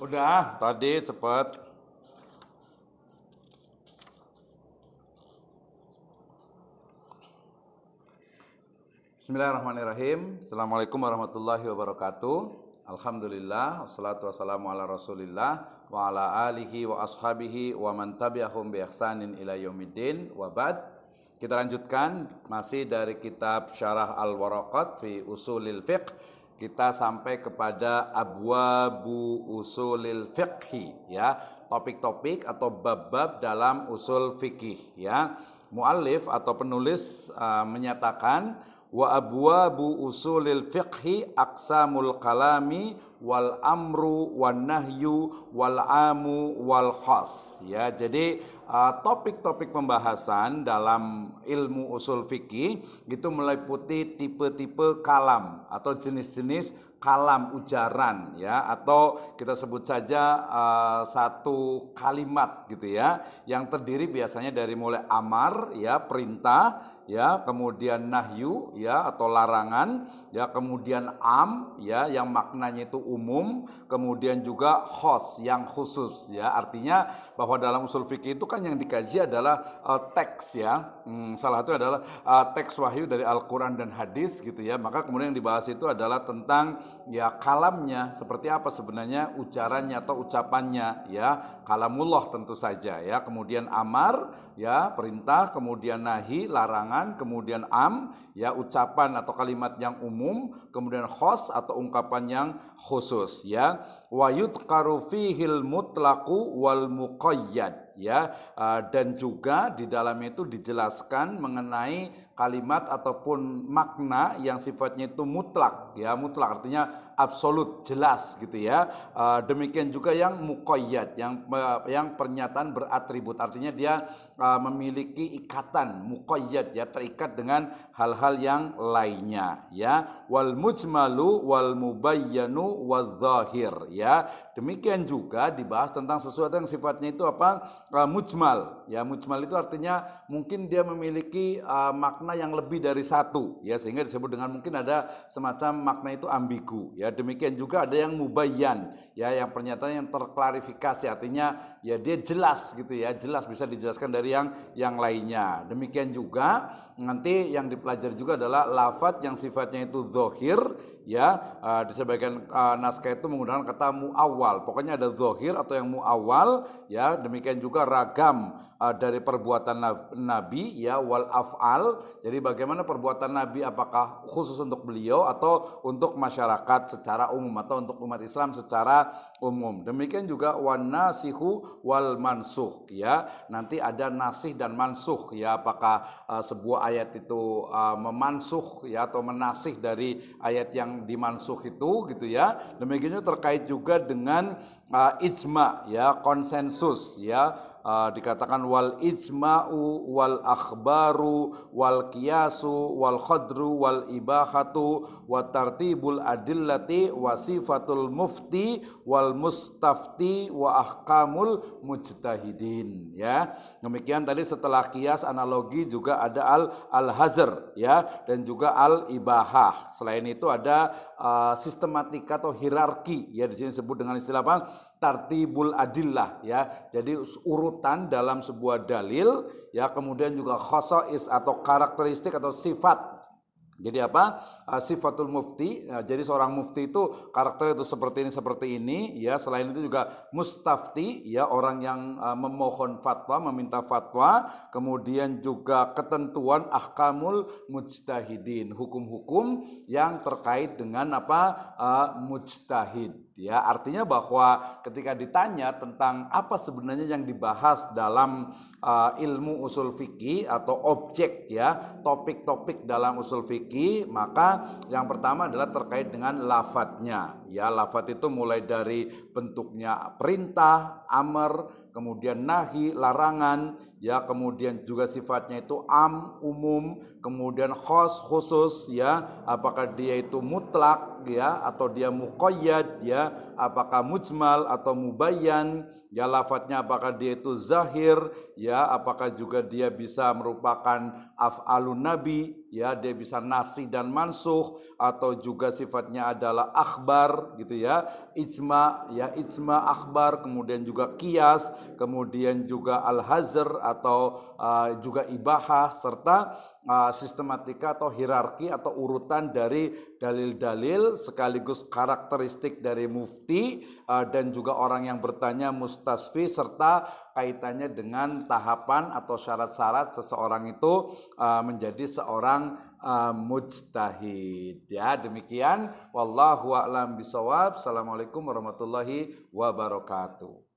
Udah, tadi cepet. Bismillahirrahmanirrahim. Assalamualaikum warahmatullahi wabarakatuh. Alhamdulillah, wassalatu wassalamu ala rasulillah wa ala alihi wa ashabihi wa man tabi'ahum bi ihsanin ila yaumiddin wa ba'd. Kita lanjutkan masih dari kitab Syarah Al-Waraqat fi Usulil Fiqh. Kita sampai kepada Abwabu Usulil Fiqhi, ya, topik-topik atau bab-bab dalam usul fikih, ya. Muallif atau penulis menyatakan wa abwabu usulil fiqhi aqsamul kalami wal amru wan nahyu wal amu wal khas, ya. Jadi topik-topik pembahasan dalam ilmu usul fikih itu meliputi tipe-tipe kalam atau jenis-jenis kalam ujaran, ya, atau kita sebut saja satu kalimat gitu, ya, yang terdiri biasanya dari mulai amar, ya, perintah, ya, kemudian nahyu, ya, atau larangan, ya, kemudian am, ya, yang maknanya itu umum, kemudian juga khos yang khusus, ya. Artinya bahwa dalam usul fikih itu kan yang dikaji adalah teks, ya. Salah satu adalah teks wahyu dari Al-Qur'an dan hadis gitu, ya. Maka kemudian yang dibahas itu adalah tentang, ya, kalamnya seperti apa sebenarnya ujarannya atau ucapannya, ya. Kalamullah tentu saja, ya. Kemudian amar, ya, perintah, kemudian nahi, larangan, kemudian am, ya, ucapan atau kalimat yang umum, kemudian khos atau ungkapan yang khusus, ya. Wa yudkaru fihil mutlaqu wal muqayyad, ya. Dan juga di dalam itu dijelaskan mengenai kalimat ataupun makna yang sifatnya itu mutlak, ya, mutlak artinya absolut, jelas gitu, ya. Demikian juga yang muqayyad, yang pernyataan beratribut, artinya dia memiliki ikatan, muqayyad, ya, terikat dengan hal-hal yang lainnya, ya. Wal mujmalu wal mubayyanu wal zahir, ya. Demikian juga dibahas tentang sesuatu yang sifatnya itu apa? Mujmal, ya. Mujmal itu artinya mungkin dia memiliki makna yang lebih dari satu, ya, sehingga disebut dengan mungkin ada semacam makna itu ambigu, ya. Demikian juga ada yang mubayyan, ya, yang pernyataan yang terklarifikasi, artinya ya dia jelas gitu, ya, jelas bisa dijelaskan dari yang lainnya. Demikian juga nanti yang dipelajari juga adalah lafadz yang sifatnya itu zahir, ya. Di sebagian naskah itu menggunakan kata muawwal. Pokoknya ada zahir atau yang muawwal, ya. Demikian juga ragam dari perbuatan Nabi, ya, wal af'al. Jadi bagaimana perbuatan Nabi, apakah khusus untuk beliau atau untuk masyarakat secara umum atau untuk umat Islam secara umum. Demikian juga wan nasihu wal mansukh, ya. Nanti ada nasih dan mansukh, ya, apakah sebuah ayat itu memansukh, ya, atau menasih dari ayat yang dimansukh itu gitu, ya. Demikian juga terkait juga dengan ijma, ya, konsensus, ya. Dikatakan wal ijma'u wal akhbaru wal qiyasu wal khadru wal ibahatu wa tartibul adillati wa sifatul mufti wal mustafti wa ahkamul mujtahidin, ya. Demikian tadi setelah qiyas analogi juga ada al-hazr, ya, dan juga al-ibahah. Selain itu ada sistematika atau hierarki, ya, di sini disebut dengan istilah apa? Tartibul adillah, ya. Jadi urutan dalam sebuah dalil, ya, kemudian juga khosais atau karakteristik atau sifat. Jadi apa? Sifatul mufti. Jadi seorang mufti itu karakter itu seperti ini, ya. Selain itu juga mustafti, ya, orang yang memohon fatwa, meminta fatwa. Kemudian juga ketentuan ahkamul mujtahidin, hukum-hukum yang terkait dengan apa? Mujtahid, ya. Artinya bahwa ketika ditanya tentang apa sebenarnya yang dibahas dalam ilmu usul fikih atau objek, ya, topik-topik dalam usul fikih, maka yang pertama adalah terkait dengan lafadznya, ya. Lafadz itu mulai dari bentuknya perintah, amar, kemudian nahi, larangan, ya, kemudian juga sifatnya itu am, umum, kemudian khos, khusus, ya, apakah dia itu mutlak, ya, atau dia muqayyad ya, apakah mujmal atau mubayyan ya, lafadznya apakah dia itu zahir ya, apakah juga dia bisa merupakan af'alun nabi ya, dia bisa nasih dan mansuh, atau juga sifatnya adalah akhbar gitu ya, ijma ya, ijma akhbar, kemudian juga qiyas, kemudian juga al-hazr atau juga ibahah, serta sistematika atau hierarki atau urutan dari dalil-dalil sekaligus karakteristik dari mufti dan juga orang yang bertanya mustasfi, serta kaitannya dengan tahapan atau syarat-syarat seseorang itu menjadi seorang mujtahid. Ya, demikian wallahu a'lam bishawab. Assalamualaikum warahmatullahi wabarakatuh.